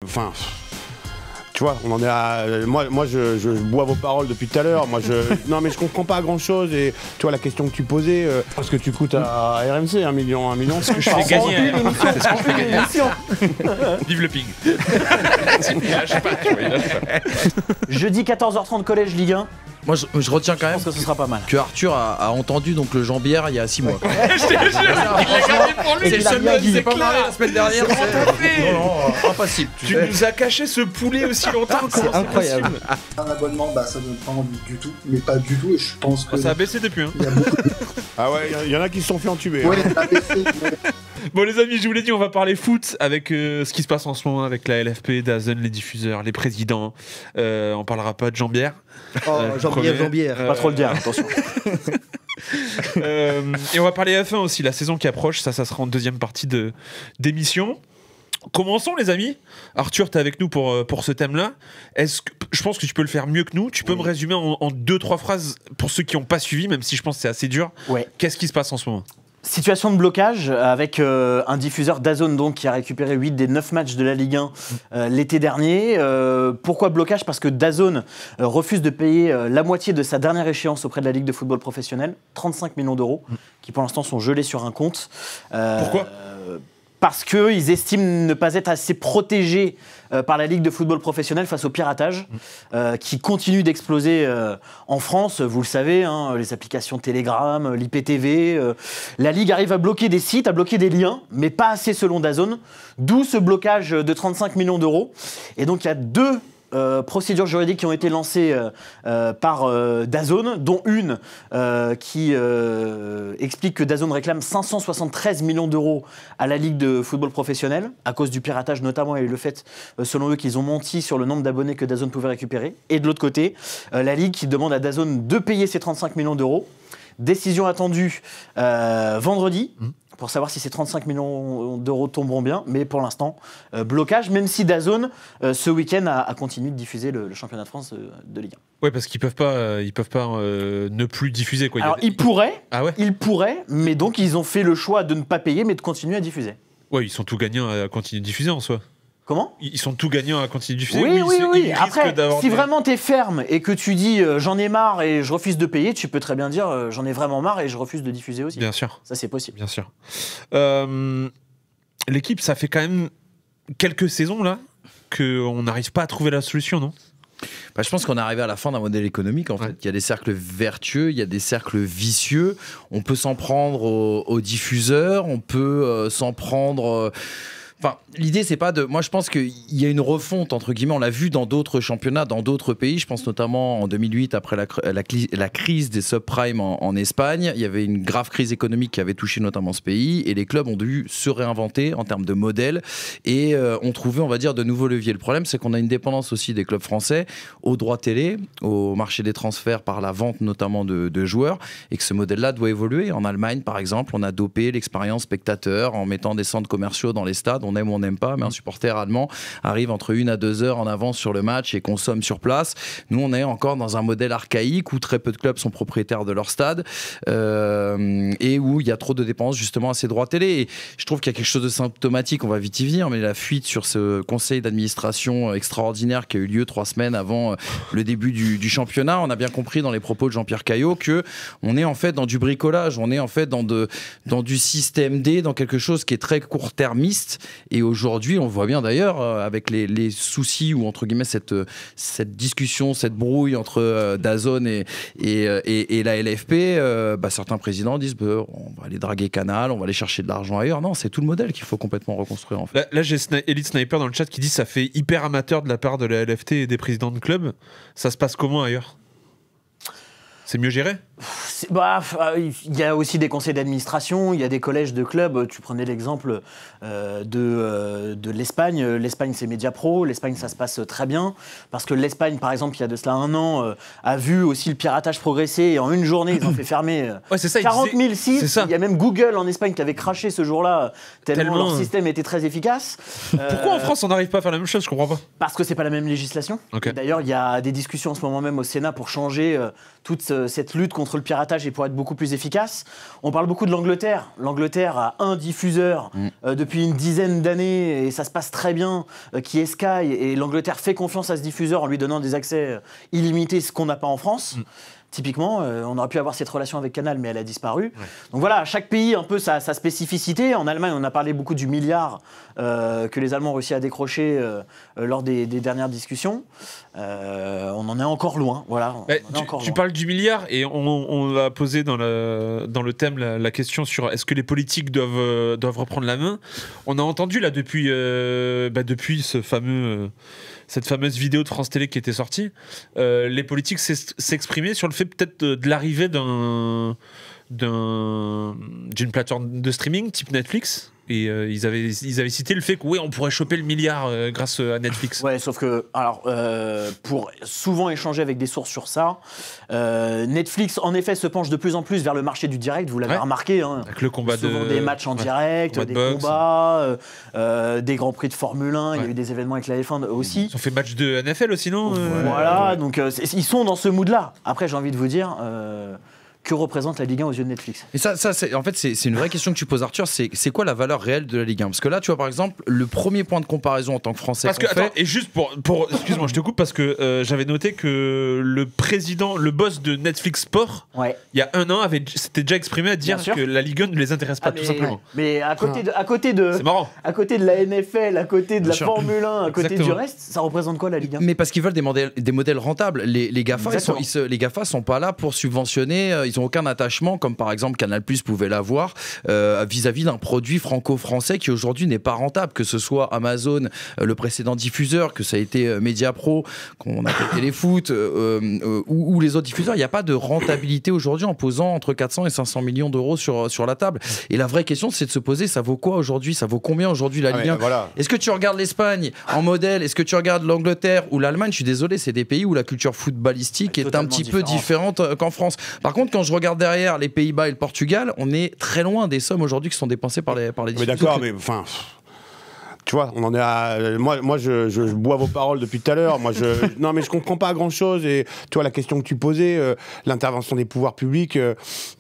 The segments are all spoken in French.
enfin... Tu vois, on en est à... Moi je bois vos paroles depuis tout à l'heure. Non, mais je comprends pas grand-chose. Et tu vois, la question que tu posais, parce que tu coûtes à RMC 1 million. Ce que je fais gagner. Vive le ping. Jeudi 14h30 collège Ligue 1. Moi, je retiens quand même que ce sera pas mal. Que Arthur a entendu donc le Jambière il y a 6 mois. C'est le seul mec qui s'est pas marré la semaine dernière. Non, impossible. Tu nous as caché ce poulet aussi longtemps. C'est incroyable. Un abonnement, ça donne pas envie du tout, mais pas du tout. Et je pense que ça a baissé depuis. Ah ouais, il y en a qui se sont fait entuber. Ouais, ça a baissé. Bon les amis, je vous l'ai dit, on va parler foot avec ce qui se passe en ce moment avec la LFP, DAZN, les diffuseurs, les présidents. On parlera pas de Jambière. Oh, Jambière. Pas trop le dire, attention. Et on va parler F1 aussi, la saison qui approche. Ça sera en deuxième partie d'émission. Commençons les amis. Arthur, t'es avec nous pour ce thème-là. Je pense que tu peux le faire mieux que nous. Tu peux me résumer en 2-3 phrases pour ceux qui n'ont pas suivi, même si je pense que c'est assez dur. Ouais. Qu'est-ce qui se passe en ce moment ? Situation de blocage avec un diffuseur DAZN donc, qui a récupéré 8 des 9 matchs de la Ligue 1 l'été dernier. Pourquoi blocage ? Parce que DAZN refuse de payer la moitié de sa dernière échéance auprès de la Ligue de football professionnel, 35 millions d'euros, qui pour l'instant sont gelés sur un compte. Pourquoi ? Parce qu'ils estiment ne pas être assez protégés par la Ligue de football professionnel face au piratage qui continue d'exploser en France. Vous le savez, hein, les applications Telegram, l'IPTV. La Ligue arrive à bloquer des sites, à bloquer des liens, mais pas assez selon DAZN. D'où ce blocage de 35 millions d'euros. Et donc il y a 2 procédures juridiques qui ont été lancées par DAZN, dont une qui explique que DAZN réclame 573 millions d'euros à la Ligue de football professionnel, à cause du piratage notamment et le fait, selon eux, qu'ils ont menti sur le nombre d'abonnés que DAZN pouvait récupérer. Et de l'autre côté, la Ligue qui demande à DAZN de payer ces 35 millions d'euros. Décision attendue vendredi. Pour savoir si ces 35 millions d'euros tomberont bien, mais pour l'instant, blocage, même si DAZN, ce week-end, a continué de diffuser le championnat de France de Ligue 1. Ouais, parce qu'ils peuvent pas ne plus diffuser quoi. Alors, ils pourraient, ah ouais mais donc ils ont fait le choix de ne pas payer, mais de continuer à diffuser. Ouais, ils sont tout gagnants à continuer de diffuser en soi. Comment ? Ils sont tout gagnants à continuer de diffuser. Oui. Après, si vraiment t'es ferme et que tu dis j'en ai marre et je refuse de payer, tu peux très bien dire j'en ai vraiment marre et je refuse de diffuser aussi. Bien sûr. Ça, c'est possible. Bien sûr. L'équipe, ça fait quand même quelques saisons là qu'on n'arrive pas à trouver la solution, non ? Je pense qu'on est arrivé à la fin d'un modèle économique en fait. Il y a des cercles vertueux, il y a des cercles vicieux. On peut s'en prendre aux diffuseurs, on peut s'en prendre... Enfin, l'idée, c'est pas de... Moi, je pense qu'il y a une refonte, entre guillemets. On l'a vu dans d'autres championnats, dans d'autres pays. Je pense notamment en 2008, après la crise des subprimes en Espagne. Il y avait une grave crise économique qui avait touché notamment ce pays. Et les clubs ont dû se réinventer en termes de modèle. Et ont trouvé, on va dire, de nouveaux leviers. Le problème, c'est qu'on a une dépendance aussi des clubs français aux droits télé, au marché des transferts par la vente notamment de joueurs. Et que ce modèle-là doit évoluer. En Allemagne, par exemple, on a dopé l'expérience spectateur en mettant des centres commerciaux dans les stades. On aime ou on n'aime pas, mais un supporter allemand arrive entre 1 à 2 heures en avance sur le match et consomme sur place. Nous, on est encore dans un modèle archaïque où très peu de clubs sont propriétaires de leur stade et où il y a trop de dépenses justement à ces droits télé. Et je trouve qu'il y a quelque chose de symptomatique, on va vite y venir, mais la fuite sur ce conseil d'administration extraordinaire qui a eu lieu 3 semaines avant le début du championnat, on a bien compris dans les propos de Jean-Pierre Caillot qu'on est en fait dans du bricolage, on est en fait dans du système D, dans quelque chose qui est très court-termiste. Et aujourd'hui, on voit bien d'ailleurs, avec les soucis ou entre guillemets cette discussion, cette brouille entre DAZN et la LFP, certains présidents disent on va aller draguer Canal, on va aller chercher de l'argent ailleurs. Non, c'est tout le modèle qu'il faut complètement reconstruire en fait. Là j'ai Elite Sniper dans le chat qui dit ça fait hyper amateur de la part de la LFT et des présidents de club. Ça se passe comment ailleurs ? C'est mieux géré ? Il y a aussi des conseils d'administration, il y a des collèges de clubs. Tu prenais l'exemple de l'Espagne. L'Espagne, c'est Mediapro. L'Espagne, ça se passe très bien. Parce que l'Espagne, par exemple, il y a de cela 1 an, a vu aussi le piratage progresser. Et en une journée, ils ont fait fermer 40 000 sites. Il y a même Google en Espagne qui avait craché ce jour-là, tellement leur système était très efficace. Pourquoi en France, on n'arrive pas à faire la même chose ? Je comprends pas. Parce que c'est pas la même législation. Okay. D'ailleurs, il y a des discussions en ce moment même au Sénat pour changer toute cette lutte contre le piratage piratage et pour être beaucoup plus efficace. On parle beaucoup de l'Angleterre. L'Angleterre a un diffuseur depuis une dizaine d'années et ça se passe très bien, qui est Sky. Et l'Angleterre fait confiance à ce diffuseur en lui donnant des accès illimités, ce qu'on n'a pas en France. Typiquement, on aurait pu avoir cette relation avec Canal, mais elle a disparu. Donc voilà, chaque pays a un peu sa spécificité. En Allemagne, on a parlé beaucoup du milliard que les Allemands ont réussi à décrocher lors des dernières discussions. On en est encore loin. Voilà, tu parles du milliard et on a posé dans le thème la question sur est-ce que les politiques doivent reprendre la main. On a entendu là depuis cette fameuse vidéo de France Télé qui était sortie, les politiques s'exprimaient sur le fait peut-être de l'arrivée d'une plateforme de streaming type Netflix. Et ils avaient cité le fait que oui, on pourrait choper le milliard grâce à Netflix. Ouais, sauf que, alors, pour souvent échanger avec des sources sur ça, Netflix, en effet, se penche de plus en plus vers le marché du direct. Vous l'avez remarqué. Hein. Avec le combat souvent des matchs en direct, des combats, des grands prix de Formule 1. Il y a eu des événements avec la F1 aussi. Ils ont fait match de NFL aussi, non Voilà, donc ils sont dans ce mood-là. Après, j'ai envie de vous dire. Que représente la Ligue 1 aux yeux de Netflix? Et ça en fait, c'est une vraie question que tu poses, Arthur. C'est quoi la valeur réelle de la Ligue 1? Parce que là, tu vois, par exemple, le premier point de comparaison en tant que Français. Attends, et juste pour excuse-moi, je te coupe parce que j'avais noté que le boss de Netflix Sport, il y a un an, s'était déjà exprimé à dire que la Ligue 1 ne les intéresse pas, tout simplement. Mais à côté de c'est marrant. À côté de la NFL, à côté de la Formule 1, à côté du reste, ça représente quoi la Ligue 1? Mais parce qu'ils veulent des modèles rentables. Les GAFA, les GAFA sont pas là pour subventionner. Ils n'ont aucun attachement, comme par exemple Canal+ pouvait l'avoir vis-à-vis d'un produit franco-français qui aujourd'hui n'est pas rentable, que ce soit Amazon, le précédent diffuseur, que ça a été Mediapro, qu'on appelle Téléfoot, ou les autres diffuseurs. Il n'y a pas de rentabilité aujourd'hui en posant entre 400 et 500 millions d'euros sur la table. Et la vraie question, c'est de se poser, ça vaut quoi aujourd'hui? Ça vaut combien aujourd'hui la Ligue 1? Est-ce que tu regardes l'Espagne en modèle? Est-ce que tu regardes l'Angleterre ou l'Allemagne? Je suis désolé, c'est des pays où la culture footballistique est un petit peu différente qu'en France. Par contre, quand je regarde derrière les Pays-Bas et le Portugal, on est très loin des sommes aujourd'hui qui sont dépensées par les Mais d'accord, mais enfin... Tu vois, on en est à... Moi, je bois vos paroles depuis tout à l'heure. Non, mais je comprends pas grand-chose. Et tu vois, la question que tu posais, l'intervention des pouvoirs publics,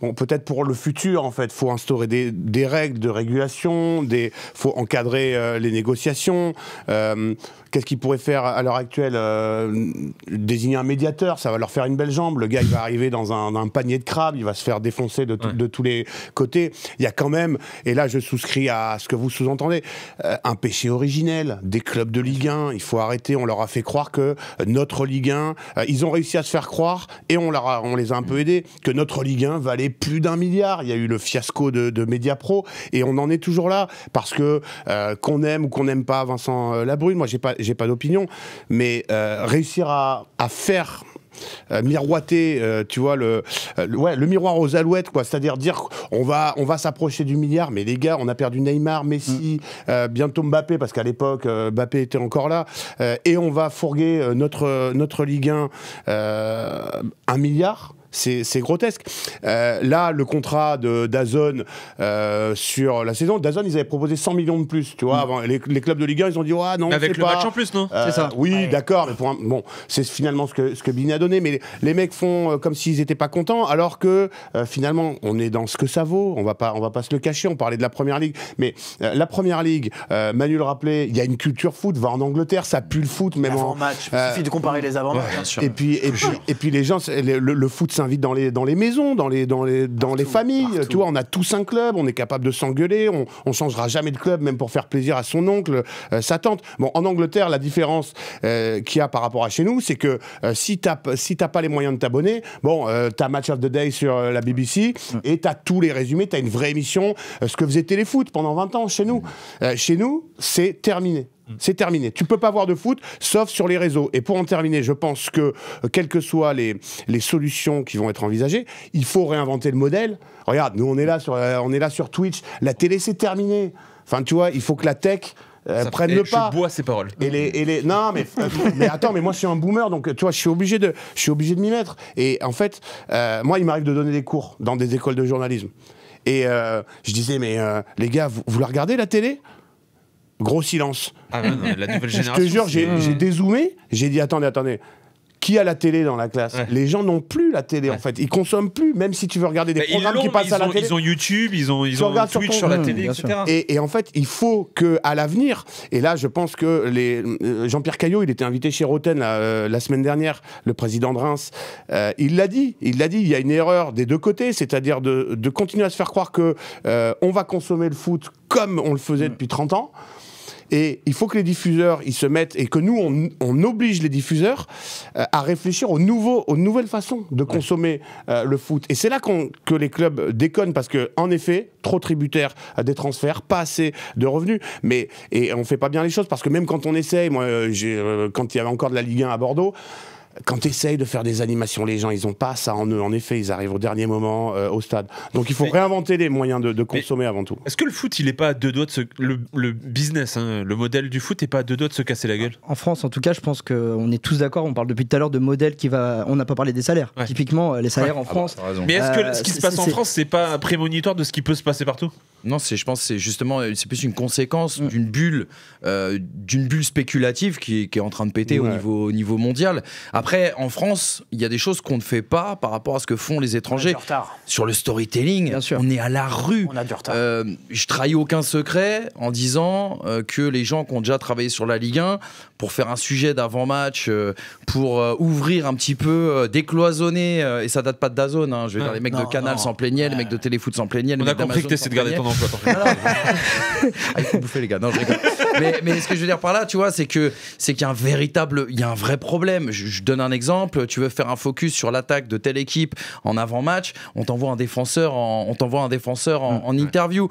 bon, peut-être pour le futur, en fait, faut instaurer des règles de régulation, faut encadrer les négociations. Qu'est-ce qu'ils pourraient faire à l'heure actuelle? Désigner un médiateur, ça va leur faire une belle jambe. Le gars, il va arriver dans un panier de crabes, il va se faire défoncer de tous les côtés. Il y a quand même, et là, je souscris à ce que vous sous-entendez, un péché originel des clubs de Ligue 1. Il faut arrêter. On leur a fait croire que notre Ligue 1, ils ont réussi à se faire croire, et on les a un peu aidés, que notre Ligue 1 valait plus d'1 milliard. Il y a eu le fiasco de Mediapro, et on en est toujours là, parce que qu'on aime ou qu'on n'aime pas Vincent Labrune, moi j'ai pas d'opinion, mais réussir à faire miroiter, tu vois, le miroir aux alouettes, quoi. C'est-à-dire dire on va s'approcher du milliard, mais les gars, on a perdu Neymar, Messi, bientôt Mbappé, parce qu'à l'époque Mbappé était encore là, et on va fourguer notre Ligue 1 1 milliard. C'est grotesque. Là, le contrat de DAZN sur la saison, DAZN, ils avaient proposé 100 millions de plus. Tu vois, avant, les clubs de Ligue 1, ils ont dit ouais, non, avec c'est le pas... match en plus, non c'est ça. Oui, d'accord, mais bon, c'est finalement ce que Bini a donné. Mais les mecs font comme s'ils n'étaient pas contents, alors que finalement, on est dans ce que ça vaut. On va pas se le cacher. On parlait de la Première Ligue, mais la Première Ligue, Manu le rappelait, il y a une culture foot. Va en Angleterre, ça pue le foot, même en match. Il suffit de comparer les avant-matchs. Bien sûr. Et puis les gens, le foot s'invite dans les maisons, dans les familles. Partout. Tu vois, on a tous un club, on est capable de s'engueuler, on changera jamais de club, même pour faire plaisir à son oncle, sa tante. Bon, en Angleterre, la différence qu'il y a par rapport à chez nous, c'est que si t'as pas les moyens de t'abonner, bon, t'as Match of the Day sur la BBC et t'as tous les résumés, t'as une vraie émission, ce que faisait Téléfoot pendant 20 ans chez nous. Chez nous, c'est terminé. C'est terminé. Tu peux pas voir de foot, sauf sur les réseaux. Et pour en terminer, je pense que, quelles que soient les solutions qui vont être envisagées, il faut réinventer le modèle. Regarde, nous, on est là sur Twitch. La télé, c'est terminé. Enfin, tu vois, il faut que la tech prenne le pas. Je bois ces paroles. Non, mais attends, mais moi, je suis un boomer, donc, tu vois, je suis obligé de m'y mettre. Et en fait, moi, il m'arrive de donner des cours dans des écoles de journalisme. Et je disais, mais les gars, vous la regardez, la télé ? Gros silence. Ah non, la nouvelle génération. Je te jure, j'ai dézoomé, j'ai dit attendez, qui a la télé dans la classe? Les gens n'ont plus la télé, en fait. Ils consomment plus, même si tu veux regarder des programmes qui passent à la télé. Ils ont YouTube, ils ont Twitch sur la télé, etc. Et en fait, il faut qu'à l'avenir, et là, je pense que Jean-Pierre Caillot, il était invité chez Roten la semaine dernière, le président de Reims, il l'a dit, il y a une erreur des deux côtés, c'est-à-dire de continuer à se faire croire que on va consommer le foot comme on le faisait depuis 30 ans. Et il faut que les diffuseurs ils se mettent, et que nous on oblige les diffuseurs à réfléchir aux nouvelles façons de consommer le foot. Et c'est là que les clubs déconnent, parce que en effet, trop tributaires des transferts, pas assez de revenus. Et on fait pas bien les choses, parce que même quand on essaye, moi quand il y avait encore de la Ligue 1 à Bordeaux, quand tu essayes de faire des animations, les gens, ils n'ont pas ça en eux. En effet, ils arrivent au dernier moment au stade. Donc il faut réinventer les moyens de consommer avant tout. Est-ce que le foot, il n'est pas à deux doigts de le business, hein, le modèle du foot n'est pas à deux doigts de se casser la gueule? En France, en tout cas, je pense qu'on est tous d'accord. On parle depuis tout à l'heure de modèle qui va. On n'a pas parlé des salaires. Typiquement, les salaires en France. Mais est-ce que ce qui se passe en France, c'est pas prémonitoire de ce qui peut se passer partout? Non, je pense que c'est justement, c'est plus une conséquence d'une bulle spéculative qui est en train de péter au niveau mondial. Après, en France, il y a des choses qu'on ne fait pas par rapport à ce que font les étrangers. On a du retard. Sur le storytelling, on est à la rue. On a du retard. Je trahis aucun secret en disant que les gens qui ont déjà travaillé sur la Ligue 1, pour faire un sujet d'avant-match, pour ouvrir un petit peu, décloisonner, et ça date pas de DAZN, hein, je veux dire, les mecs de Canal s'en plaignaient, les mecs de Téléfoot s'en plaignaient. On a compris que t'essaies de garder ton emploi. Il faut bouffer les gars, non je rigole. Mais ce que je veux dire par là, tu vois, c'est qu'il y a un vrai problème. Je donne un exemple, tu veux faire un focus sur l'attaque de telle équipe en avant-match, on t'envoie un défenseur en interview.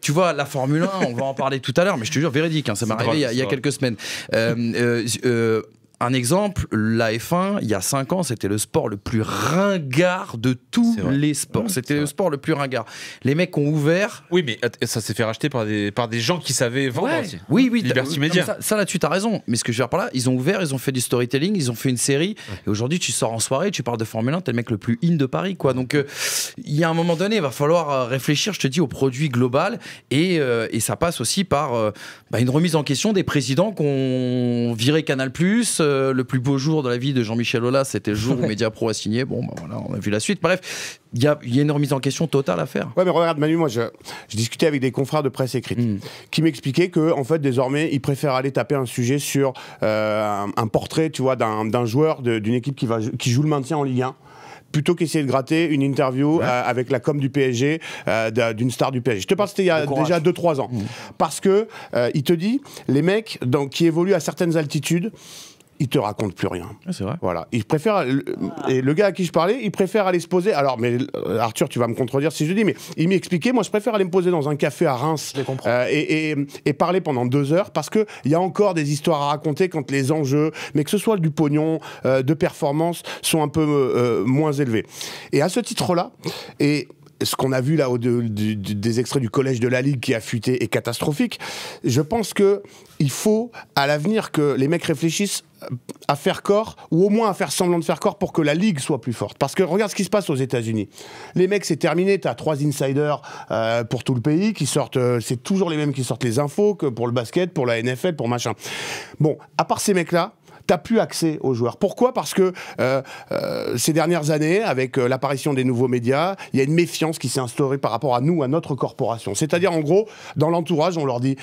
Tu vois, la Formule 1, on va en parler tout à l'heure, mais je te jure, véridique, hein, ça m'est arrivé il y a quelques semaines. Un exemple, la F1, il y a 5 ans, c'était le sport le plus ringard de tous les sports. C'était le sport le plus ringard. Les mecs ont ouvert... Oui, mais ça s'est fait racheter par des gens qui savaient vendre aussi. Oui. Liberty Media. Ça là-dessus, t'as raison. Mais ce que je veux dire par là, ils ont ouvert, ils ont fait du storytelling, ils ont fait une série. Et aujourd'hui, tu sors en soirée, tu parles de Formule 1, t'es le mec le plus in de Paris, quoi. Donc, il y a un moment donné, il va falloir réfléchir, je te dis, au produit global. Et ça passe aussi par une remise en question des présidents qu'on virait Canal+. Le plus beau jour de la vie de Jean-Michel Aulas, c'était le jour où Mediapro a signé. Bon, voilà, on a vu la suite. Bref, il y a une remise en question totale à faire. Ouais, mais regarde, Manu, moi, je discutais avec des confrères de presse écrite qui m'expliquaient que, en fait, désormais, ils préfèrent aller taper un sujet sur un portrait, tu vois, d'un joueur d'une équipe qui joue le maintien en Ligue 1. Plutôt qu'essayer de gratter une interview avec la com du PSG, d'une star du PSG. Je te parle, c'était il y a déjà 2-3 ans. Parce que, il te dit, les mecs qui évoluent à certaines altitudes, il te raconte plus rien. C'est vrai. Voilà. Il préfère, et le gars à qui je parlais, il préfère aller se poser. Alors, mais Arthur, tu vas me contredire si je dis, mais il m'expliquait, moi, je préfère aller me poser dans un café à Reims et parler pendant 2 heures, parce que il y a encore des histoires à raconter quand les enjeux, mais que ce soit du pognon, de performance, sont un peu moins élevés. Et à ce titre-là, et ce qu'on a vu là des extraits du collège de la Ligue qui a fuité est catastrophique. Je pense qu'il faut à l'avenir que les mecs réfléchissent à faire corps, ou au moins à faire semblant de faire corps pour que la Ligue soit plus forte. Parce que regarde ce qui se passe aux États-Unis. Les mecs, c'est terminé, t'as 3 insiders pour tout le pays qui sortent, c'est toujours les mêmes qui sortent les infos que pour le basket, pour la NFL, pour machin. Bon, à part ces mecs-là, t'as plus accès aux joueurs. Pourquoi ? Parce que ces dernières années, avec l'apparition des nouveaux médias, il y a une méfiance qui s'est instaurée par rapport à nous, à notre corporation. C'est-à-dire, en gros, dans l'entourage, on leur dit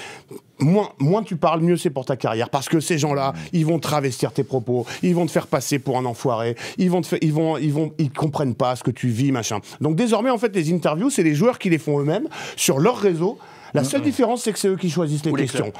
moins tu parles, mieux c'est pour ta carrière. Parce que ces gens-là, ils vont travestir tes propos, ils vont te faire passer pour un enfoiré, ils comprennent pas ce que tu vis, machin. Donc désormais, en fait, les interviews, c'est les joueurs qui les font eux-mêmes sur leur réseau. La seule différence, c'est que c'est eux qui choisissent les questions.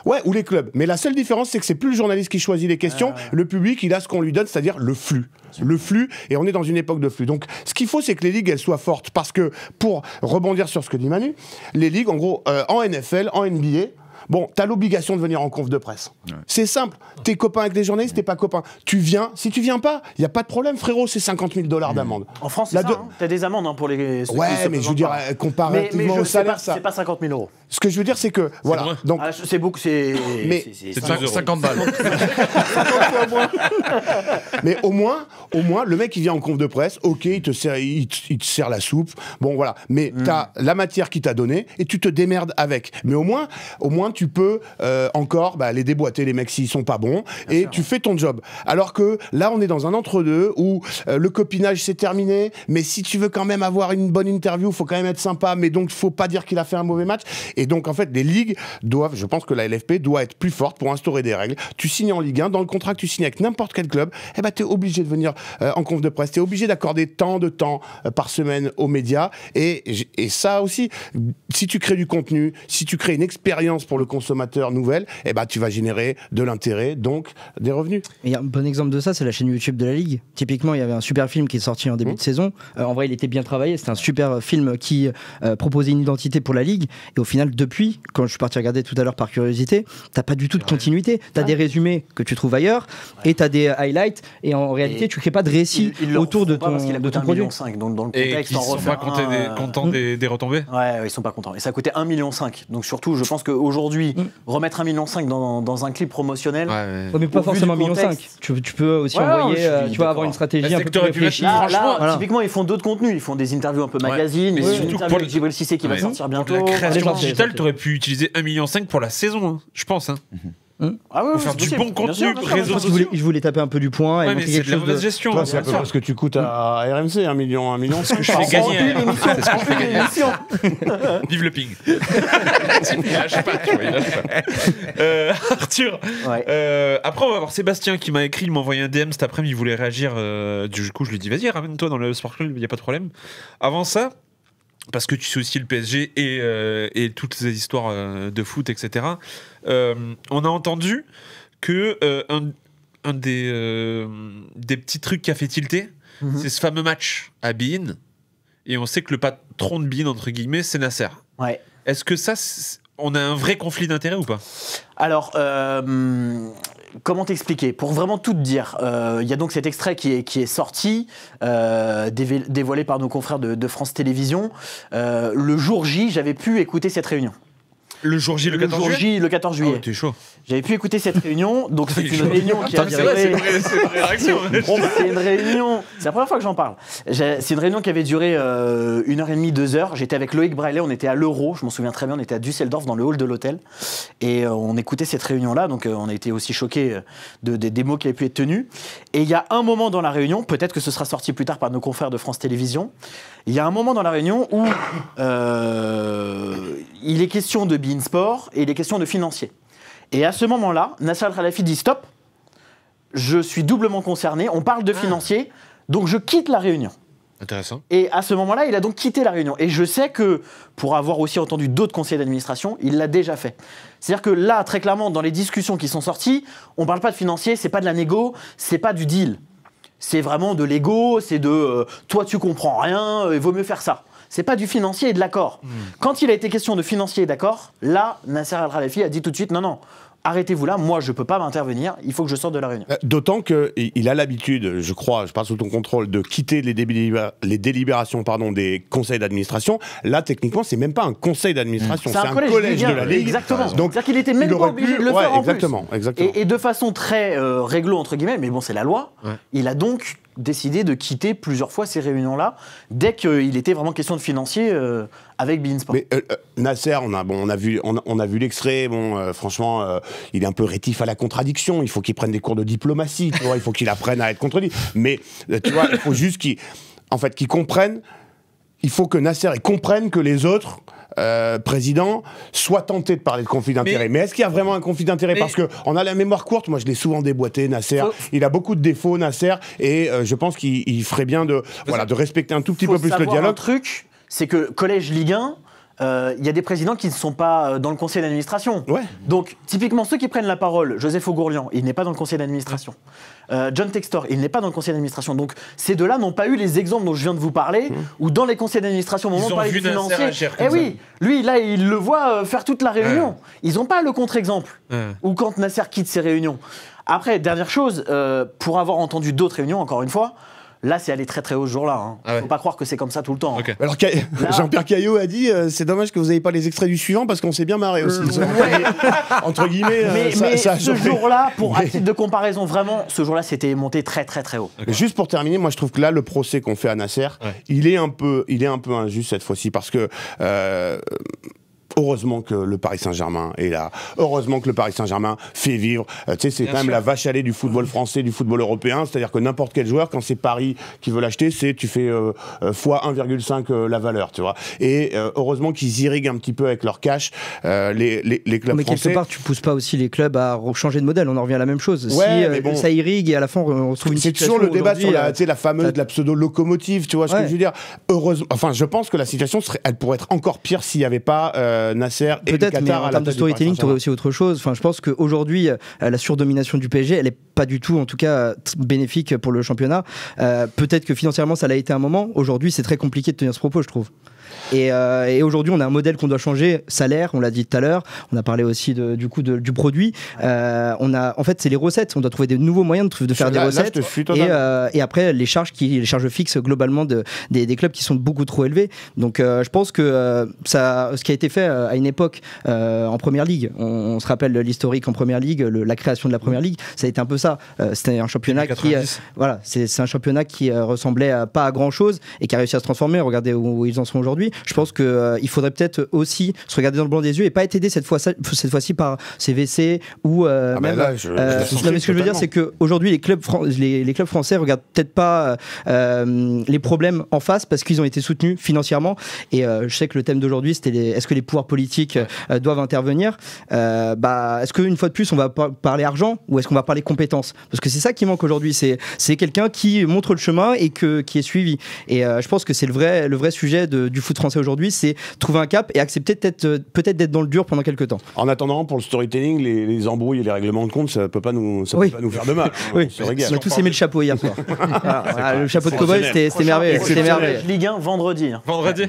Ouais, ou les clubs. Mais la seule différence, c'est que c'est plus le journaliste qui choisit les questions. Le public, il a ce qu'on lui donne, c'est-à-dire le flux. Le flux, et on est dans une époque de flux. Donc, ce qu'il faut, c'est que les ligues, elles soient fortes. Parce que, pour rebondir sur ce que dit Manu, les ligues, en gros, en NFL, en NBA, bon, t'as l'obligation de venir en conf de presse. C'est simple. T'es copain avec les journalistes, t'es pas copain. Tu viens. Si tu viens pas, y a pas de problème, frérot. C'est $50 000 d'amende. En France, c'est ça. T'as des amendes pour les. Ouais, mais je veux dire, comparativement au salaire, ça. C'est pas 50 000 €. Ce que je veux dire, c'est que voilà. Donc, c'est beaucoup. C'est 50 balles. Mais au moins, le mec il vient en conf de presse. Ok, il te sert la soupe. Bon voilà. Mais t'as la matière qu'il t'a donnée et tu te démerdes avec. Mais au moins, moins tu peux encore les déboîter, les mecs, s'ils sont pas bons, et tu fais ton job. Alors que là, on est dans un entre-deux où le copinage c'est terminé, mais si tu veux quand même avoir une bonne interview, faut quand même être sympa, mais donc faut pas dire qu'il a fait un mauvais match. Et donc en fait, les ligues doivent, je pense que la LFP doit être plus forte pour instaurer des règles. Tu signes en Ligue 1, dans le contrat que tu signes avec n'importe quel club, tu es obligé de venir en conf de presse, tu es obligé d'accorder tant de temps par semaine aux médias. Et ça aussi, si tu crées du contenu, si tu crées une expérience pour le consommateur nouvelle, tu vas générer de l'intérêt, donc des revenus. Il y a un bon exemple de ça, c'est la chaîne YouTube de la Ligue. Typiquement, il y avait un super film qui est sorti en début de saison. En vrai, il était bien travaillé. C'était un super film qui proposait une identité pour la Ligue. Et au final, depuis, quand je suis parti regarder tout à l'heure par curiosité, t'as pas du tout de continuité. T'as des résumés que tu trouves ailleurs et t'as des highlights. Et en réalité, tu crées pas de récit autour de ton produit. 1,5 million, donc dans le contexte, ils sont pas contents des retombées. Ouais, ils sont pas contents. Et ça coûtait 1,5 million. Donc surtout, je pense qu'aujourd'hui, remettre 1,5 million dans un clip promotionnel. Mais pas forcément 1,5 million. Tu peux aussi envoyer, tu vas avoir une stratégie un peu plus réfléchie. Là, typiquement, ils font d'autres contenus. Ils font des interviews un peu magazines. Mais une interview avec Djibril Cissé qui va sortir bientôt. La création digitale, t'aurais pu utiliser 1,5 million pour la saison, je pense. Ah ouais, faire du bon contenu, réseaux sociaux. Je voulais taper un peu du poing et montrer c'est quelque de la chose mauvaise gestion. Toi, c'est à peu près ce que tu coûtes à RMC, 1 million, ce que je fais gagner. C'est ce que je fais gagner. Vive le ping. Arthur, après on va voir Sébastien qui m'a écrit, il m'a envoyé un DM cet après-midi, il voulait réagir. Du coup, je lui dis vas-y, ramène-toi dans le Sport Club, il n'y a pas de problème. Avant ça, parce que tu sais aussi le PSG et toutes ces histoires de foot, etc. On a entendu que un des petits trucs qui a fait tilter, c'est ce fameux match à Bein. Et on sait que le patron de Bein, entre guillemets, c'est Nasser. Ouais. Est-ce que ça, on a un vrai conflit d'intérêts ou pas? Alors, comment t'expliquer? Pour vraiment tout te dire, il y a donc cet extrait qui est sorti, dévoilé par nos confrères de France Télévisions. Le jour J, j'avais pu écouter cette réunion. Le jour J, le 14 juillet. Le 14 juillet. Oh, t'es chaud. J'avais pu écouter cette réunion, donc c'est une réunion qui a duré... C'est une vraie réaction. C'est une réunion... C'est la première fois que j'en parle. C'est une réunion qui avait duré 1h30, 2h. J'étais avec Loïc Braillet, on était à l'Euro, je m'en souviens très bien, on était à Düsseldorf, dans le hall de l'hôtel. Et on écoutait cette réunion-là, donc on a été aussi choqués des mots qui avaient pu être tenus. Et il y a un moment dans la réunion, peut-être que ce sera sorti plus tard par nos confrères de France Télévisions, il y a un moment dans la réunion où il est question de beIN Sport et il est question de financier. Et à ce moment-là, Nasser Al-Khelaifi dit stop, je suis doublement concerné, on parle de financier, donc je quitte la réunion. Intéressant. Et à ce moment-là, il a donc quitté la réunion. Et je sais que, pour avoir aussi entendu d'autres conseillers d'administration, il l'a déjà fait. C'est-à-dire que là, très clairement, dans les discussions qui sont sorties, on ne parle pas de financier, c'est pas de la négo, c'est pas du deal. C'est vraiment de l'ego, c'est de toi tu comprends rien, il vaut mieux faire ça. C'est pas du financier et de l'accord. Quand il a été question de financier et d'accord, là, Nasser Al-Khelaifi a dit tout de suite non, arrêtez-vous là, moi je peux pas m'intervenir, il faut que je sorte de la réunion. D'autant qu'il a l'habitude, je crois, je parle sous ton contrôle, de quitter les délibérations des conseils d'administration. Là, techniquement, c'est même pas un conseil d'administration, c'est un collège de la Ligue. Exactement. Donc, c'est-à-dire qu'il était même pas obligé de le faire en plus. Exactement. Et de façon très réglo, entre guillemets, mais bon, c'est la loi, il a donc décidé de quitter plusieurs fois ces réunions-là, dès qu'il était vraiment question de financier avec beIN Sport. Mais Nasser, on a vu l'extrait, franchement, il est un peu rétif à la contradiction, il faut qu'il prenne des cours de diplomatie, tu vois, il faut qu'il apprenne à être contredit. Mais tu vois, il faut juste qu'il comprenne, il faut que Nasser comprenne que les autres présidents soient tentés de parler de conflit d'intérêt. Mais est-ce qu'il y a vraiment un conflit d'intérêt? Parce qu'on a la mémoire courte, moi je l'ai souvent déboîté, Nasser. Il a beaucoup de défauts, Nasser, et je pense qu'il ferait bien de respecter un tout petit peu plus le dialogue. Un truc, c'est que Collège Ligue 1, il y a des présidents qui ne sont pas dans le conseil d'administration. Ouais. Donc, typiquement, ceux qui prennent la parole, Joseph Augourlian, il n'est pas dans le conseil d'administration. John Textor, il n'est pas dans le conseil d'administration. Donc, ces deux-là n'ont pas eu les exemples dont je viens de vous parler, où dans les conseils d'administration, au moment de parler des financiers, lui, là, il le voit faire toute la réunion. Ils n'ont pas le contre-exemple. Ou quand Nasser quitte ses réunions. Après, dernière chose, pour avoir entendu d'autres réunions, encore une fois, là, c'est allé très très haut ce jour-là. Faut pas croire que c'est comme ça tout le temps. Okay. Alors, Jean-Pierre Caillot a dit c'est dommage que vous n'ayez pas les extraits du suivant parce qu'on s'est bien marré aussi. Entre guillemets, mais ce jour-là, à titre de comparaison, vraiment, ce jour-là, c'était monté très très très haut. Okay. Juste pour terminer, moi je trouve que là, le procès qu'on fait à Nasser, il est un peu injuste cette fois-ci parce que heureusement que le Paris Saint-Germain est là. Heureusement que le Paris Saint-Germain fait vivre. Tu sais, c'est Bien quand même sûr. la vache à lait du football français, du football européen. C'est-à-dire que n'importe quel joueur, quand c'est Paris qui veut l'acheter, tu fais fois 1,5 la valeur, tu vois. Et heureusement qu'ils irriguent un petit peu avec leur cash les clubs Mais français. quelque part, tu pousses pas aussi les clubs à changer de modèle. On en revient à la même chose. Ouais, si mais bon. ça irrigue et à la fin on retrouve une C'est situation toujours le débat sur aujourd'hui, la fameuse la pseudo-locomotive, tu vois ce que Ouais. je veux dire. Heureusement, enfin, je pense que la situation elle pourrait être encore pire s'il n'y avait pas Nasser et le Peut-être, mais Qatar en à la termes de tête du Paris storytelling, tu aurais aussi autre chose. Enfin, je pense qu'aujourd'hui, la surdomination du PSG, elle est pas du tout, en tout cas, bénéfique pour le championnat. Peut-être que financièrement, ça l'a été un moment. Aujourd'hui, c'est très compliqué de tenir ce propos, je trouve. Et aujourd'hui, on a un modèle qu'on doit changer, salaire, on l'a dit tout à l'heure. On a parlé aussi du produit. En fait, c'est les recettes. On doit trouver des nouveaux moyens de faire des Là, recettes. je te suis totalement. Et après, les charges fixes globalement des clubs qui sont beaucoup trop élevés. Donc, je pense que ce qui a été fait à une époque en Première Ligue, on se rappelle l'historique en Première Ligue, la création de la Première Ligue, ça a été un peu ça. C'était un championnat qui, voilà, c'est un championnat qui ressemblait pas à grand chose et qui a réussi à se transformer. Regardez où ils en sont aujourd'hui. Je pense qu'il faudrait peut-être aussi se regarder dans le blanc des yeux et pas être aidé cette fois-ci par CVC ou même. Là, je non, mais ce que je veux dire, c'est qu'aujourd'hui, les clubs français regardent peut-être pas les problèmes en face parce qu'ils ont été soutenus financièrement. Et je sais que le thème d'aujourd'hui, c'était est-ce que les pouvoirs politiques doivent intervenir. Est-ce qu'une fois de plus, on va parler argent ou est-ce qu'on va parler compétences? Parce que c'est ça qui manque aujourd'hui. C'est quelqu'un qui montre le chemin et qui est suivi. Et je pense que c'est le vrai sujet du foot français aujourd'hui, c'est trouver un cap et accepter peut-être d'être dans le dur pendant quelques temps. En attendant, pour le storytelling, les embrouilles et les règlements de compte, ça peut pas nous faire de mal. Oui, On se régale. on a tous aimé le chapeau hier soir. Le chapeau de cow-boy, c'était merveilleux. C'était merveilleux. Ligue 1 vendredi. Vendredi.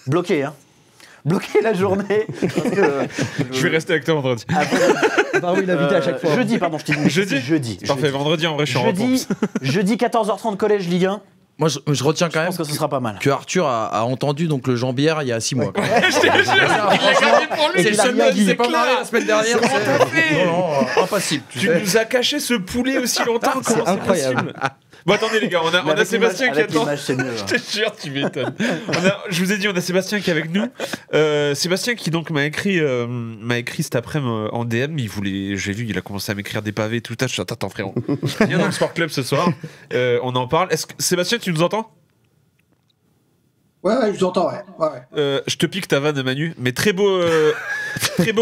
Bloqué, hein. Bloqué la journée. Parce que, Je vais rester avec toi vendredi. Bah oui, il invité à chaque fois. Jeudi, pardon, je t'ai dit. Jeudi. Parfait, vendredi en vrai, je suis en repos. Jeudi 14h30 collège Ligue 1. Moi, je retiens quand Je même pense que ce sera pas mal. que Arthur a entendu donc le Jambière il y a 6 mois. Je te jure, il a gagné pour lui. C'est le seul mec qui s'est pas marré la semaine dernière. Comment t'as fait? Non, impassible. Tu nous as caché ce poulet aussi longtemps. Comment c'est incroyable. possible? Bon, attendez les gars, on a Sébastien qui attend. C'est mieux. Je te jure, tu m'étonnes. Je vous ai dit, on a Sébastien qui est avec nous. Sébastien qui donc m'a écrit cet après-midi en DM. J'ai vu, il a commencé à m'écrire des pavés et tout. Je suis attends frérot. Viens dans le Sport Club ce soir. On en parle. Sébastien, tu nous entends? Ouais, je vous entends, ouais. Je te pique ta vanne, Manu, mais très beau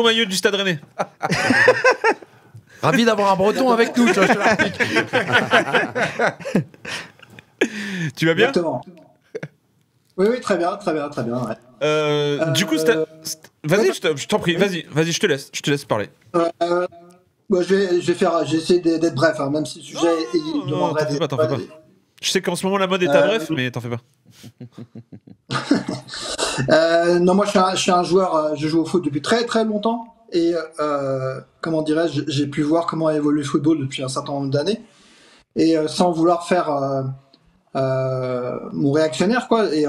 maillot du Stade Rennais. Ravi d'avoir un breton avec nous. Tu vois, je te la pique. Tu vas bien? Exactement. Oui, très bien, ouais. Du coup, vas-y, je t'en prie, vas-y, je te laisse parler. Je vais essayer d'être bref, hein, même si le sujet demanderait des... T'en fais pas. Je sais qu'en ce moment la mode est à bref, mais t'en fais pas. Non, moi je suis un joueur, je joue au foot depuis très très longtemps et comment dirais-je, j'ai pu voir comment a évolué le football depuis un certain nombre d'années et sans vouloir faire mon réactionnaire quoi. Et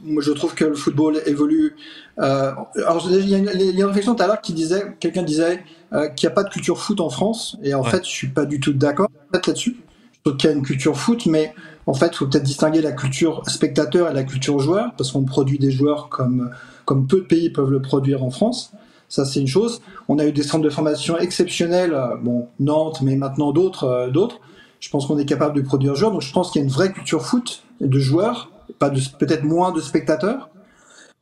moi je trouve que le football évolue. Alors il y a une réflexion tout à l'heure quelqu'un disait qu'il n'y a pas de culture foot en France et en fait je suis pas du tout d'accord là-dessus. Je trouve qu'il y a une culture foot, mais en fait, il faut peut-être distinguer la culture spectateur et la culture joueur, parce qu'on produit des joueurs comme peu de pays peuvent le produire en France. Ça, c'est une chose. On a eu des centres de formation exceptionnels, Nantes, mais maintenant d'autres. Je pense qu'on est capable de produire des joueurs. Donc, je pense qu'il y a une vraie culture foot de joueurs, peut-être moins de spectateurs.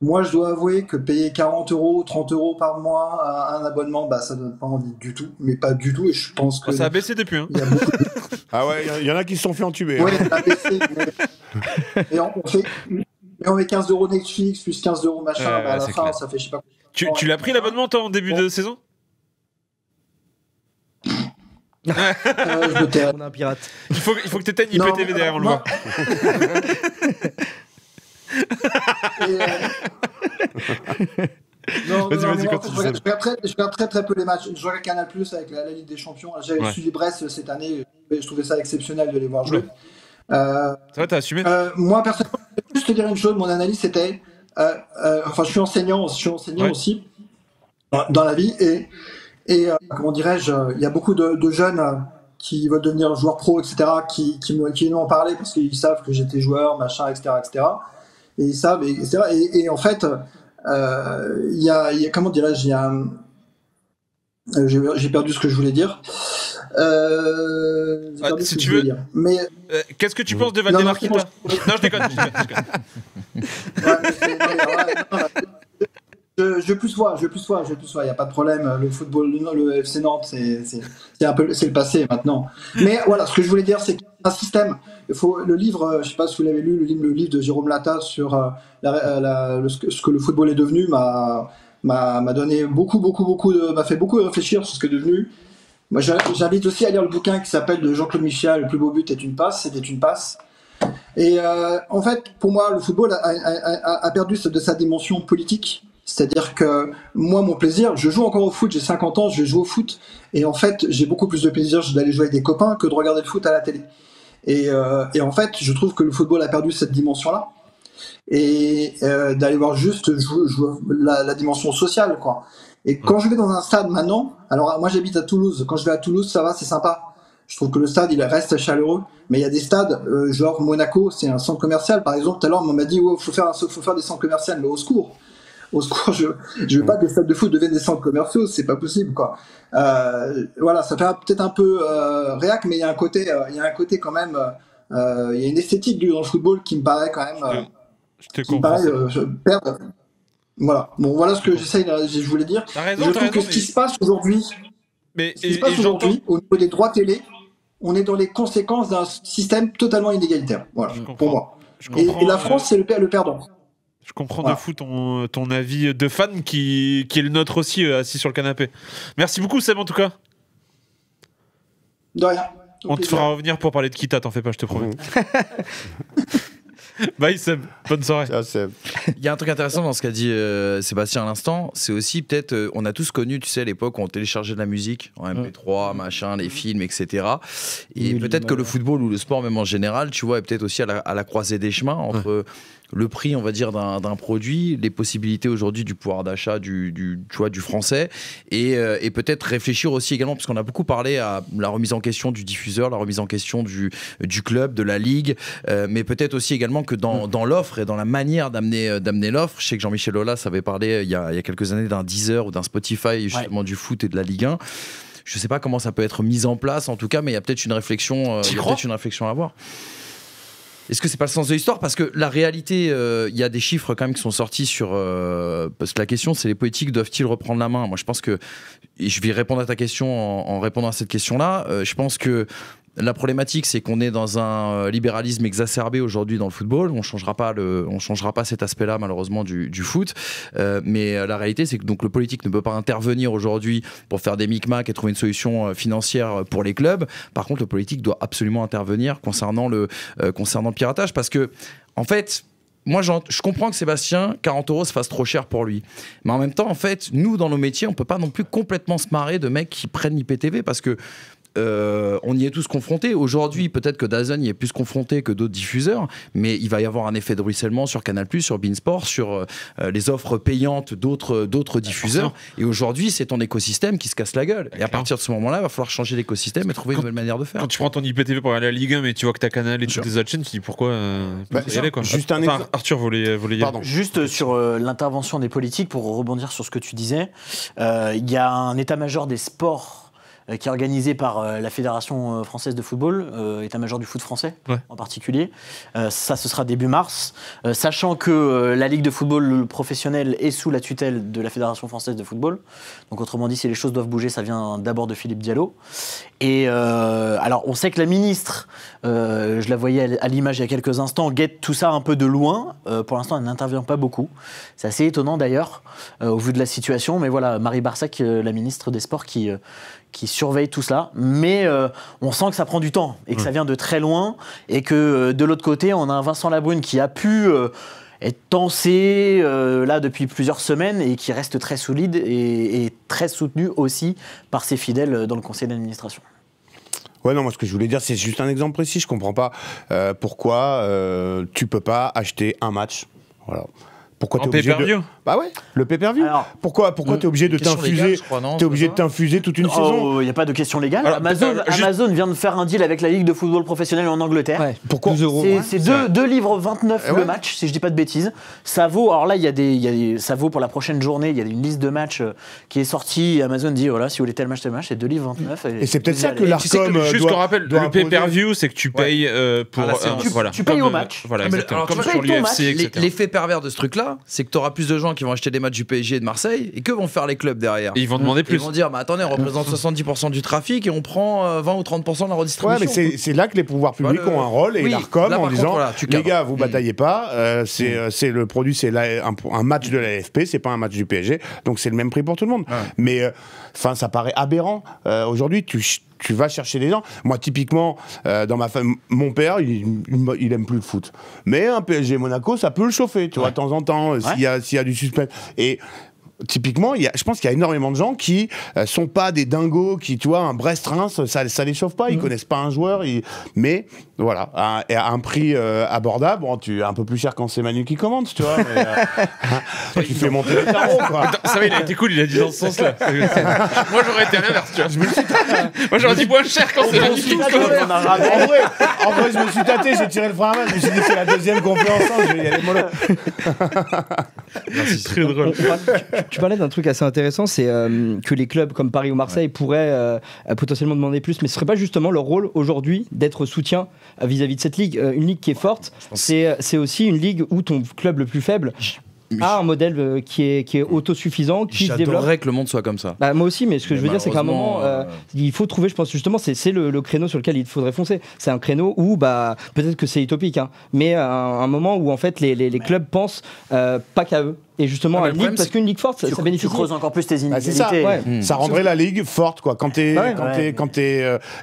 Moi, je dois avouer que payer 40 €, 30 € par mois à un abonnement, ça donne pas envie du tout, mais pas du tout. Et je pense que ça a baissé depuis. Hein. Il y a beaucoup de... Ah ouais, il y en a qui se sont fait entuber. Oui, ça a baissé. Et on met 15 € Netflix plus 15 € machin. À la fin, clair. Ça fait je sais pas. Tu l'as pris l'abonnement toi en début de saison? Je me tais. On a un pirate. Il faut que tu éteignes IPTV derrière, on le voit. Vas-y, je regarde très peu les matchs. Je regarde Canal Plus avec la Ligue des Champions. J'avais suivi Brest cette année. Je trouvais ça exceptionnel de les voir jouer. Ça va, t'as assumé? Moi, personnellement, je vais juste te dire une chose. Mon analyse, c'était... je suis enseignant aussi dans la vie. Et comment dirais-je, il y a beaucoup de jeunes qui veulent devenir joueurs pro, etc., qui m'ont parlé parce qu'ils savent que j'étais joueur, machin, etc., etc. Et ils savent, etc. Et en fait, comment dirais-je, j'ai perdu ce que je voulais dire. Si tu veux. Mais qu'est-ce que tu penses de Valdemar Kita? Non, je déconne. Je plus vois, il n'y a pas de problème. Le football, le FC Nantes, c'est le passé maintenant. Mais voilà, ce que je voulais dire, c'est qu'un système. Le livre, je ne sais pas si vous l'avez lu, le livre de Jérôme Latta sur ce que le football est devenu m'a donné m'a fait beaucoup réfléchir sur ce que est devenu. Moi, j'invite aussi à lire le bouquin qui s'appelle de Jean-Claude Michel, Le plus beau but est une passe. C'était une passe. Et en fait, pour moi, le football a perdu de sa dimension politique. C'est-à-dire que moi, mon plaisir, je joue encore au foot, j'ai 50 ans, je joue au foot, et en fait, j'ai beaucoup plus de plaisir d'aller jouer avec des copains que de regarder le foot à la télé. Et en fait, je trouve que le football a perdu cette dimension-là, et d'aller voir juste jouer la dimension sociale, quoi. Et quand je vais dans un stade maintenant, alors moi j'habite à Toulouse, quand je vais à Toulouse, ça va, c'est sympa. Je trouve que le stade, il reste chaleureux, mais il y a des stades, genre Monaco, c'est un centre commercial, par exemple, tout à l'heure, on m'a dit, ouais, faut faire des centres commerciaux, mais au secours, je veux pas que les stades de foot deviennent des centres commerciaux, c'est pas possible, quoi. Voilà, ça fait peut-être un peu réac, mais il y a un côté quand même, il y a une esthétique dans le football qui me paraît quand même, perdre. Voilà. Bon, voilà ce que je voulais dire. Je trouve que ce qui se passe aujourd'hui, au niveau des droits télé, on est dans les conséquences d'un système totalement inégalitaire. Voilà, pour moi. Et la France, c'est le perdant. Je comprends de fou ton avis de fan qui est le nôtre aussi, assis sur le canapé. Merci beaucoup, Seb, en tout cas. De rien. On te fera revenir pour parler de Kita, t'en fais pas, je te promets. Bye Seb, bonne soirée. Ciao, Seb. Il y a un truc intéressant dans ce qu'a dit Sébastien à l'instant, c'est aussi peut-être, on a tous connu, tu sais, l'époque où on téléchargeait de la musique en MP3, machin, les films, etc. Et peut-être que le football ou le sport même en général, tu vois, est peut-être aussi à la croisée des chemins entre le prix, on va dire, d'un produit, les possibilités aujourd'hui du pouvoir d'achat du français, et peut-être réfléchir aussi également, parce qu'on a beaucoup parlé à la remise en question du diffuseur, la remise en question du club, de la ligue, mais peut-être aussi également que dans l'offre et dans la manière d'amener l'offre. Je sais que Jean-Michel Aulas avait parlé il y a quelques années d'un Deezer ou d'un Spotify justement du foot et de la Ligue 1. Je ne sais pas comment ça peut être mis en place en tout cas, mais il y a peut-être une réflexion à avoir. Est-ce que c'est pas le sens de l'histoire? Parce que la réalité, il y a des chiffres quand même qui sont sortis sur... parce que la question, c'est les politiques doivent-ils reprendre la main? Moi, je pense que... Et je vais répondre à ta question en répondant à cette question-là. Je pense que la problématique, c'est qu'on est dans un libéralisme exacerbé aujourd'hui dans le football. On changera pas cet aspect-là, malheureusement, du foot. Mais la réalité, c'est que donc, le politique ne peut pas intervenir aujourd'hui pour faire des micmacs et trouver une solution financière pour les clubs. Par contre, le politique doit absolument intervenir concernant le piratage. Parce que, en fait... Moi, je comprends que Sébastien, 40 € se fasse trop cher pour lui. Mais en même temps, en fait, nous, dans nos métiers, on peut pas non plus complètement se marrer de mecs qui prennent l'IPTV parce que on y est tous confrontés. Aujourd'hui, peut-être que DAZN y est plus confronté que d'autres diffuseurs, mais il va y avoir un effet de ruissellement sur Canal+, sur Beansport, sur les offres payantes d'autres diffuseurs. Et aujourd'hui, c'est ton écosystème qui se casse la gueule. Et à partir de ce moment-là, il va falloir changer l'écosystème et trouver une nouvelle manière de faire. Quand tu prends ton IPTV pour aller à la Ligue 1, mais tu vois que t'as Canal et toutes les autres chaînes, tu dis pourquoi y aller, quoi. Juste un exemple. Arthur voulait y aller. Juste sur l'intervention des politiques, pour rebondir sur ce que tu disais, il y a un état-major des sports qui est organisé par la Fédération française de football, état-major du foot français en particulier. Ça, ce sera début mars, sachant que la Ligue de football professionnel est sous la tutelle de la Fédération française de football. Donc autrement dit, si les choses doivent bouger, ça vient d'abord de Philippe Diallo. Et alors, on sait que la ministre, je la voyais à l'image il y a quelques instants, guette tout ça un peu de loin. Pour l'instant, elle n'intervient pas beaucoup. C'est assez étonnant d'ailleurs, au vu de la situation. Mais voilà, Marie Barsac, la ministre des Sports, qui surveille tout cela, mais on sent que ça prend du temps et que ça vient de très loin, et que de l'autre côté, on a un Vincent Labrune qui a pu être tensé là depuis plusieurs semaines et qui reste très solide et très soutenu aussi par ses fidèles dans le conseil d'administration. Ouais, non, moi ce que je voulais dire, c'est juste un exemple précis. Je comprends pas pourquoi tu peux pas acheter un match. Voilà. Pourquoi t'es obligé Bah ouais, le pay-per-view. Alors, pourquoi t'es obligé de question légale, t'infuser je crois, non, T'es obligé c'est de t'infuser toute une saison. il n'y a pas de question légale. Alors, Amazon vient de faire un deal avec la Ligue de football professionnel en Angleterre. Ouais, Pourquoi 12 euros. C'est 2 livres 29 Ouais. le match, si je dis pas de bêtises. Ça vaut, alors là, ça vaut pour la prochaine journée, il y a une liste de matchs qui est sortie. Amazon dit, voilà, si vous voulez tel match, c'est 2 livres 29. Et c'est peut-être ça que la l'Arcom Tu sais que, juste qu'on rappelle, doit le imposer. pay-per-view, c'est que tu payes pour. À la séance. Voilà. Tu payes Comme, au match. Voilà, Ah, mais exactement. alors, Comme tu sur payes ton l'UFC, match. etc. L'effet pervers de ce truc-là, c'est que tu auras plus de gens qui vont acheter des matchs du PSG et de Marseille. Et que vont faire les clubs derrière? Et ils vont demander Ils plus. vont dire, bah attendez, on représente 70% du trafic et on prend 20 ou 30% de la Ouais, redistribution. mais c'est là que les pouvoirs publics Voilà. ont un rôle et Oui, l'Arcom là, en par disant contre, voilà, tu les cadres. gars, vous bataillez pas, c'est le produit, c'est un match de la LFP, c'est pas un match du PSG, donc c'est le même prix pour tout le monde. Ouais. Mais enfin, ça paraît aberrant. Aujourd'hui, tu vas chercher des gens. Moi, typiquement, dans ma famille, mon père, il aime plus le foot. Mais un PSG Monaco, ça peut le chauffer, tu vois, de temps en temps, s'il y a du suspense. Et typiquement, je pense qu'il y a énormément de gens qui sont pas des dingos, qui, tu vois, un Brest-Reims, ça les chauffe pas, ils connaissent pas un joueur, mais voilà, à un prix abordable. Bon, tu es un peu plus cher quand c'est Manu qui commande, tu vois, mais tu fais monter les tarots, quoi. Attends, ça va, il a été cool, il a dit dans ce sens-là. Moi, j'aurais été à l'inverse, tu vois. Moi, j'aurais dit moins cher quand c'est magnifique. En vrai, je me suis tâté, j'ai tiré le frein à main, je me suis dit c'est la deuxième qu'on fait ensemble, je vais y aller mollo. C'est très drôle. Tu parlais d'un truc assez intéressant, c'est que les clubs comme Paris ou Marseille pourraient potentiellement demander plus, mais ce serait pas justement leur rôle aujourd'hui d'être soutien vis-à-vis de cette ligue. Une ligue qui est forte, c'est aussi une ligue où ton club le plus faible a un modèle qui est autosuffisant, qui se développe. J'adorerais que le monde soit comme ça. Bah, moi aussi, mais ce que je veux dire, c'est qu'à un moment, malheureusement, il faut trouver, je pense justement, c'est le créneau sur lequel il faudrait foncer. C'est un créneau où, bah, peut-être que c'est utopique, hein, mais un moment où en fait les clubs pensent pas qu'à eux. Et justement, mais à le une ligue, problème, parce qu'une ligue forte, ça Tu bénéficie. creuses encore plus tes Bah, c'est ça, inégalités. ouais. Ça rendrait la ligue forte, quoi. Quand t'es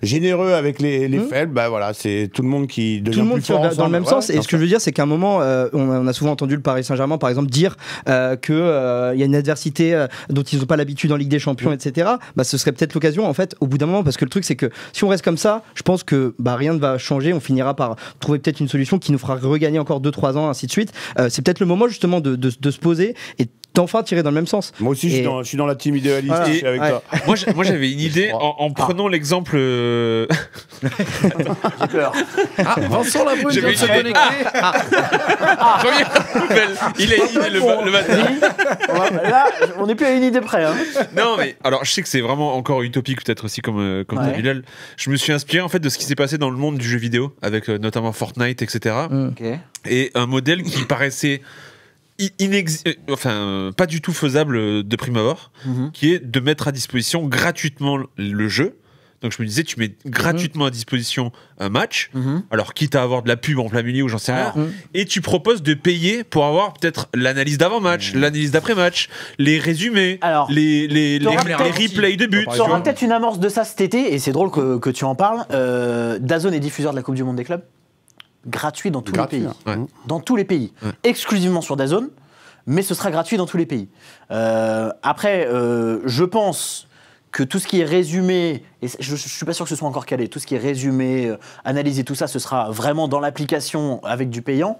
généreux avec les faibles, bah voilà, c'est tout le monde qui devient Tout le monde plus fort dans ensemble. le même Ouais, sens. Et bien ce que je veux dire, c'est qu'à un moment, on a souvent entendu le Paris Saint-Germain, par exemple, dire qu'il y a une adversité dont ils n'ont pas l'habitude en Ligue des Champions, etc. Bah, ce serait peut-être l'occasion, en fait, au bout d'un moment, parce que le truc, c'est que si on reste comme ça, je pense que bah, rien ne va changer. On finira par trouver peut-être une solution qui nous fera regagner encore 2-3 ans, ainsi de suite. C'est peut-être le moment, justement, de se poser et d'enfin tirer dans le même sens. Moi aussi, je suis dans la team idéaliste, Voilà. je suis avec Ouais. toi. Moi, j'avais une idée en prenant l'exemple. J'ai peur. Ah, Vincent Labrune vient de se connecter. Première nouvelle. Il a une idée le matin. Là, on n'est plus à une idée près. Hein. Non, mais alors, je sais que c'est vraiment encore utopique, peut-être aussi comme Ouais. dit Bilal. Je me suis inspiré en fait de ce qui s'est passé dans le monde du jeu vidéo, avec notamment Fortnite, etc. Ok. Et un modèle qui paraissait pas du tout faisable de prime abord, qui est de mettre à disposition gratuitement le jeu. Donc je me disais, tu mets gratuitement à disposition un match, alors quitte à avoir de la pub en plein milieu ou j'en sais rien, et tu proposes de payer pour avoir peut-être l'analyse d'avant-match, l'analyse d'après-match, les résumés, Alors, les replays de but. Tu auras peut-être une amorce de ça cet été, et c'est drôle que tu en parles. DAZN est diffuseur de la Coupe du Monde des clubs. Gratuit dans tous les pays. Ouais. Dans tous les pays. Ouais. Exclusivement sur DAZN, mais ce sera gratuit dans tous les pays. Après, je pense que tout ce qui est résumé, et je ne suis pas sûr que ce soit encore calé, tout ce qui est résumé, analysé, tout ça, ce sera vraiment dans l'application avec du payant.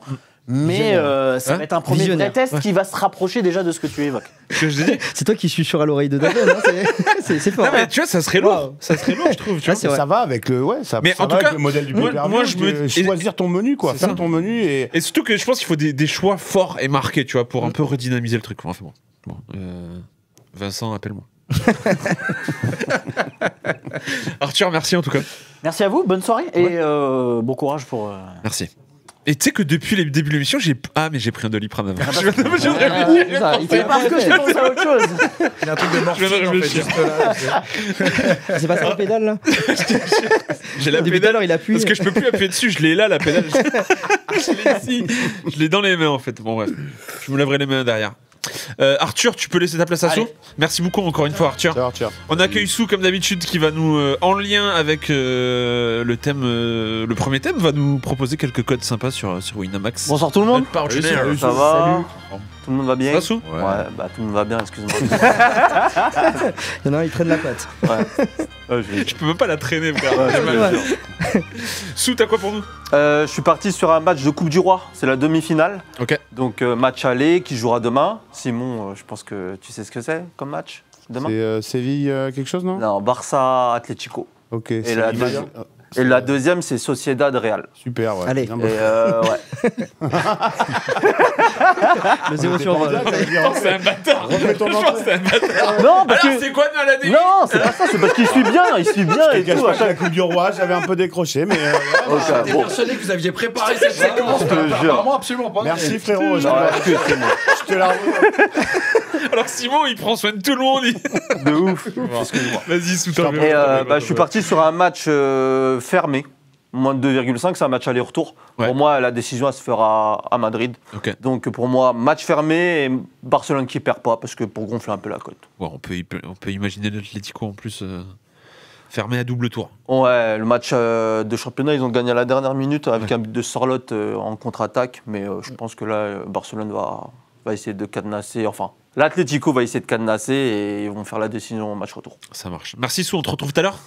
Mais ça va être un premier vrai Visionnaire. test qui va se rapprocher déjà de ce que tu évoques. Que je dis. C'est toi qui chuchotes à l'oreille de David, hein, c'est fort. Non, mais tu vois, ça serait lourd. Wow. Ça serait lourd, je trouve. Tu vois. c'est vrai. Ça va avec le, ça Mais ça en va tout cas, avec le modèle du moi, pay-per-view, je me- choisir ton menu, quoi, C'est faire ça. ton menu et Et surtout que je pense qu'il faut des choix forts et marqués, tu vois, pour un peu redynamiser le truc. Enfin bon. Vincent, appelle-moi. Arthur, merci en tout cas. Merci à vous, bonne soirée et bon courage pour. Merci. Et tu sais que depuis le début de l'émission, j'ai pris un Doliprane avant. C'est ça, il fait C'est parce que je pense à autre chose. Il y a un truc de morphine, Je viens de en fait, réfléchir. juste là. C'est pas ça la pédale là. J'ai la Depuis tout à pédale. l'heure, il appuie. Parce que je peux plus appuyer dessus, je l'ai là, la pédale. Je l'ai ici. Je l'ai dans les mains en fait. Bon bref, je me lèverai les mains derrière. Arthur, tu peux laisser ta place à Sou. Merci beaucoup encore une fois Arthur. Arthur. On accueille Sou comme d'habitude qui va nous, en lien avec le thème, le premier thème, va nous proposer quelques codes sympas sur Winamax. Bonsoir tout le monde. Notre partenaire. Ça va. Salut. Tout le monde va bien? Ça va, Sou? Ouais, bah tout le monde va bien, excuse-moi. Il y en a un, il traîne la patte. Je peux même pas la traîner, frère. Ouais, J'ai je mal. te jure. Sou, t'as quoi pour nous? Je suis parti sur un match de Coupe du Roi, c'est la demi-finale. Ok. Donc match aller qui jouera demain. Simon, je pense que tu sais ce que c'est comme match demain? C'est Séville quelque chose, non? Non, Barça Atlético. Ok. Et la, Séville, deuxième- et la deuxième, c'est Sociedad Real. Super, ouais. Allez. Bien Et bossé. ouais. Le 0 sur 20. C'est un bâtard. Refais ton Je pense que c'est un bâtard. Non, parce Alors, que... c'est quoi de maladie? Non, c'est pas ça, c'est parce qu'il suit bien, et Je te cache tout. pas que la Coupe du Roi, j'avais un peu décroché, mais Ok, J'étais bon. persuadé que vous aviez préparé cette séquence. Je te jure. Apparemment, absolument pas. merci frérot. Non, excuse-moi. Je te la Alors, Simon, il prend soin de tout le monde. De ouf. Excuse-moi. Vas-y, Sou, t'en Et je suis parti sur un match fermé. Moins de 2,5, c'est un match aller-retour. Ouais. Pour moi, la décision, elle se fera à Madrid. Ok. Donc pour moi, match fermé et Barcelone qui perd pas, parce que pour gonfler un peu la cote. Ouais, on peut imaginer l'Atlético en plus fermé à double tour. Ouais, le match de championnat, ils ont gagné à la dernière minute avec un but de Sorloth en contre-attaque. Mais je pense que là, Barcelone va essayer de cadenasser. Enfin, l'Atlético va essayer de cadenasser et ils vont faire la décision au match retour. Ça marche. Merci, Sou, on te retrouve tout à l'heure.